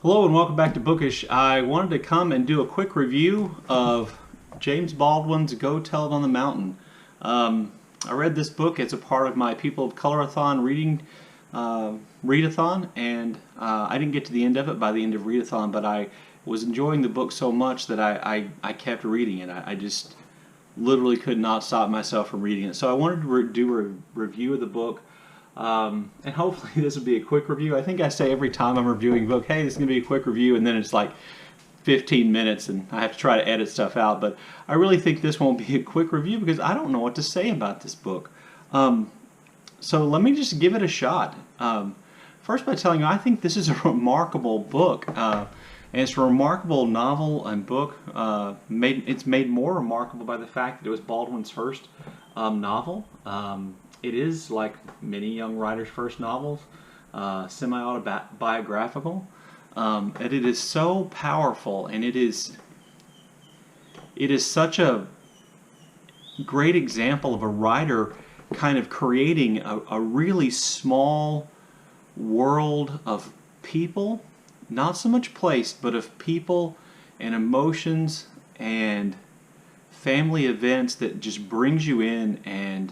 Hello and welcome back to Bookish. I wanted to come and do a quick review of James Baldwin's Go Tell It on the Mountain. I read this book as a part of my People of Color-a-thon readathon, and I didn't get to the end of it by the end of readathon, but I was enjoying the book so much that I kept reading it. I just literally could not stop myself from reading it. So I wanted to do a review of the book. And hopefully this will be a quick review. I think I say every time I'm reviewing a book, hey, this is going to be a quick review, and then it's like 15 minutes and I have to try to edit stuff out. But I really think this won't be a quick review because I don't know what to say about this book. So let me just give it a shot. First by telling you, I think this is a remarkable book. And it's a remarkable novel and book. It's made more remarkable by the fact that it was Baldwin's first novel. It is, like many young writers' first novels, semi-autobiographical, and it is so powerful, and it is such a great example of a writer kind of creating a really small world of people, not so much place, but of people and emotions and family events that just brings you in and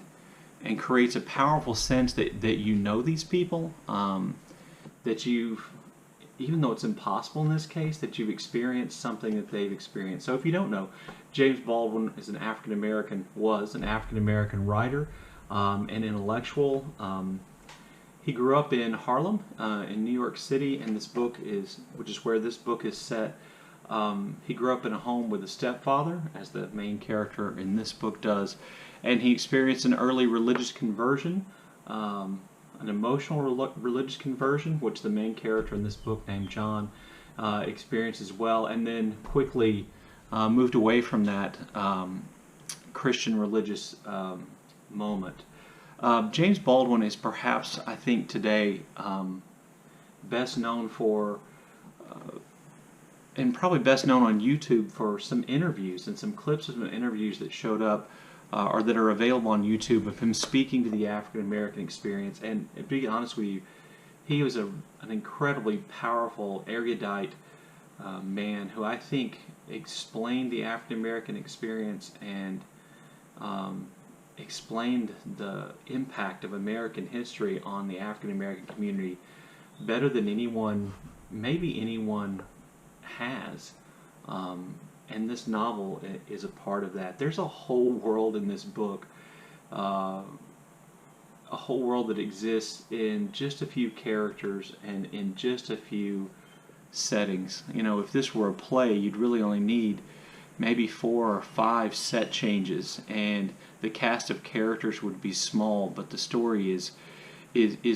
creates a powerful sense that you know these people, that you've, even though it's impossible in this case, that you've experienced something that they've experienced. So if you don't know, James Baldwin was an African American writer and intellectual. He grew up in Harlem, in New York City, and which is where this book is set. He grew up in a home with a stepfather, as the main character in this book does, and he experienced an early religious conversion, an emotional religious conversion, which the main character in this book named John experienced as well, and then quickly moved away from that Christian religious moment. James Baldwin is perhaps, I think today, best known for and probably best known on YouTube for some interviews and some clips of some interviews that showed up or that are available on YouTube of him speaking to the African American experience. And to be honest with you, he was an incredibly powerful, erudite man who I think explained the African American experience and explained the impact of American history on the African American community better than maybe anyone has, and this novel is a part of that. There's a whole world in this book, a whole world that exists in just a few characters and in just a few settings. You know, if this were a play, you'd really only need maybe 4 or 5 set changes, and the cast of characters would be small, but the story is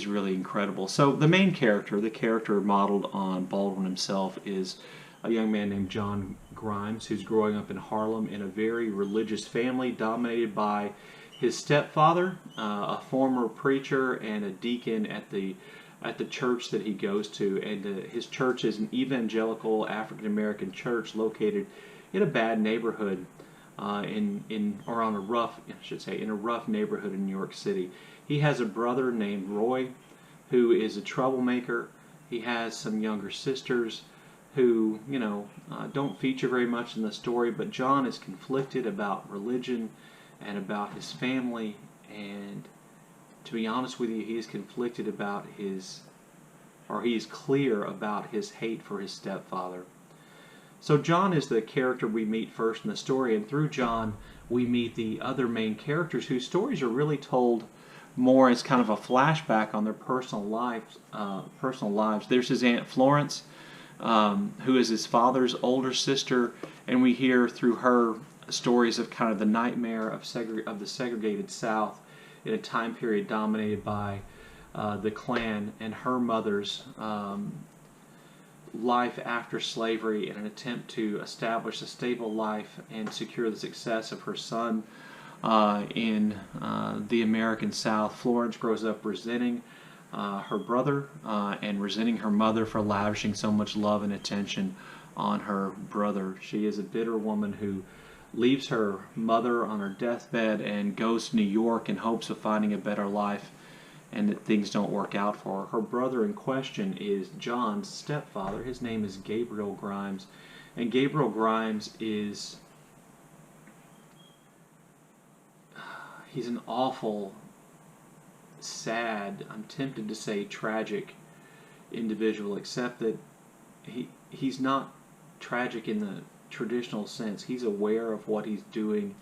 really incredible. So the main character, the character modeled on Baldwin himself, is a young man named John Grimes, who's growing up in Harlem in a very religious family dominated by his stepfather, a former preacher and a deacon at the church that he goes to. And his church is an evangelical African American church located in a bad neighborhood, in a rough neighborhood in New York City. He has a brother named Roy, who is a troublemaker. He has some younger sisters who, don't feature very much in the story, but John is conflicted about religion and about his family, and to be honest with you, he is conflicted about he is clear about his hate for his stepfather. So John is the character we meet first in the story, and through John we meet the other main characters whose stories are really told more as kind of a flashback on their personal lives. There's his Aunt Florence, who is his father's older sister, and we hear through her stories of kind of the nightmare of the segregated South in a time period dominated by the Klan, and her mother's life after slavery in an attempt to establish a stable life and secure the success of her son in the American South. Florence grows up resenting her brother and resenting her mother for lavishing so much love and attention on her brother. She is a bitter woman who leaves her mother on her deathbed and goes to New York in hopes of finding a better life and that things don't work out for her. Her brother in question is John's stepfather. His name is Gabriel Grimes, and Gabriel Grimes is he's an awful, sad, I'm tempted to say tragic individual, except that he's not tragic in the traditional sense. He's aware of what he's doing,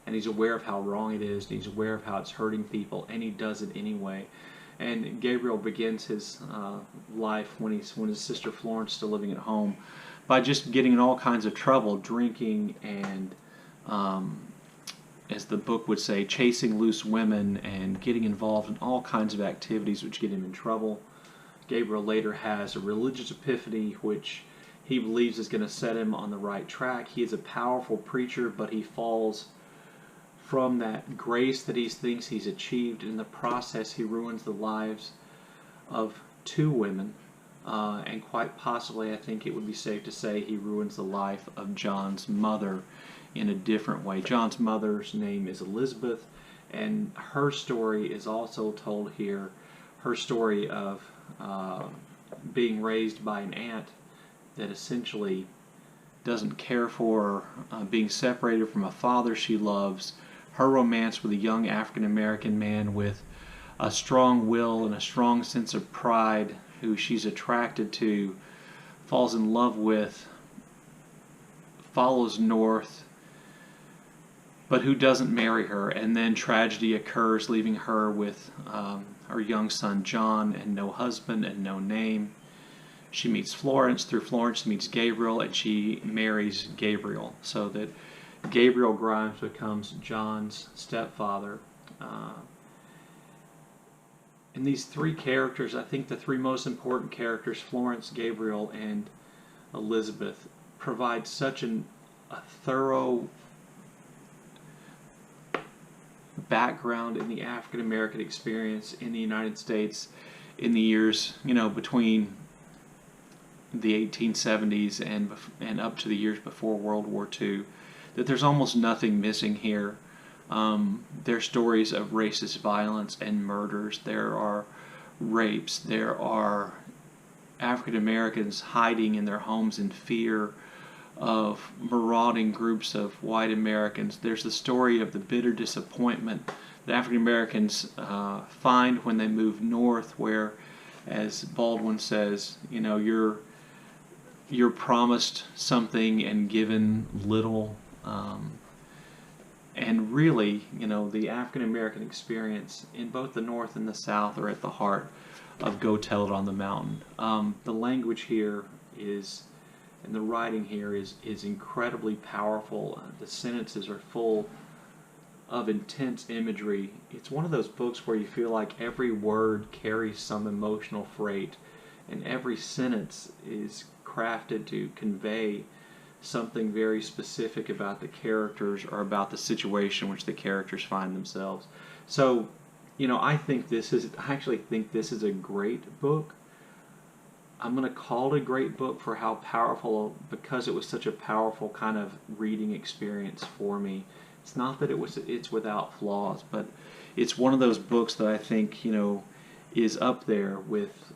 and he's aware of how wrong it is, and he's aware of how it's hurting people, and he does it anyway. And Gabriel begins his life when his sister Florence is still living at home by just getting in all kinds of trouble, drinking and, as the book would say, chasing loose women and getting involved in all kinds of activities which get him in trouble. Gabriel later has a religious epiphany which he believes is going to set him on the right track. He is a powerful preacher, but he falls from that grace that he thinks he's achieved. In the process, he ruins the lives of two women, and quite possibly, I think it would be safe to say, he ruins the life of John's mother in a different way. John's mother's name is Elizabeth, and her story is also told here. Her story of being raised by an aunt that essentially doesn't care for her, being separated from a father she loves, her romance with a young African-American man with a strong will and a strong sense of pride who she's attracted to, falls in love with, follows north, but who doesn't marry her, and then tragedy occurs, leaving her with her young son John and no husband and no name. She meets Florence. Through Florence she meets Gabriel, and she marries Gabriel, so that Gabriel Grimes becomes John's stepfather. And these three characters, I think the three most important characters, Florence, Gabriel, and Elizabeth, provide such a thorough background in the African American experience in the United States in the years, between the 1870s and up to the years before World War II, that there's almost nothing missing here. There are stories of racist violence and murders. There are rapes. There are African Americans hiding in their homes in fear of marauding groups of white Americans. There's the story of the bitter disappointment that African Americans find when they move north, where, as Baldwin says, you're promised something and given little. And really, the African American experience in both the North and the South are at the heart of Go Tell It on the Mountain. The language here and the writing here is incredibly powerful. The sentences are full of intense imagery. It's one of those books where you feel like every word carries some emotional freight, and every sentence is crafted to convey something very specific about the characters or about the situation in which the characters find themselves. So, I actually think this is a great book. I'm going to call it a great book for how powerful, because it was such a powerful kind of reading experience for me. It's not that it's without flaws, but it's one of those books that I think, is up there with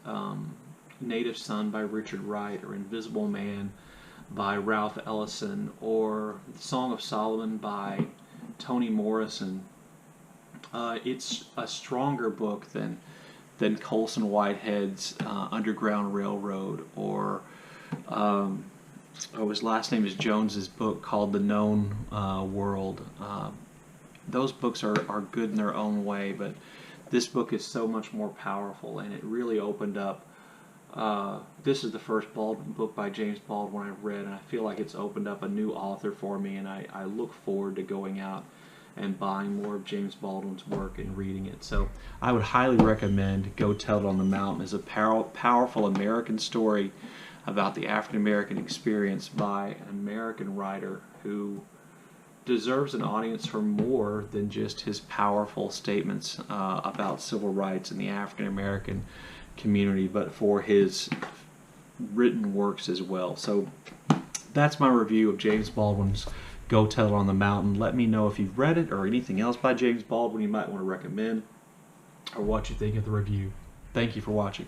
Native Son by Richard Wright, or Invisible Man by Ralph Ellison, or The Song of Solomon by Toni Morrison. It's a stronger book than Colson Whitehead's Underground Railroad, or his last name is Jones's book called The Known World. Those books are good in their own way, but this book is so much more powerful, and it really opened up. This is the first book by James Baldwin I've read, and I feel like it's opened up a new author for me, and I look forward to going out and buying more of James Baldwin's work and reading it. So I would highly recommend Go Tell It on the Mountain. It's a powerful American story about the African American experience by an American writer who deserves an audience for more than just his powerful statements about civil rights in the African American community, but for his written works as well. So that's my review of James Baldwin's Go Tell It on the Mountain. Let me know if you've read it or anything else by James Baldwin you might want to recommend. or what you think of the review. Thank you for watching.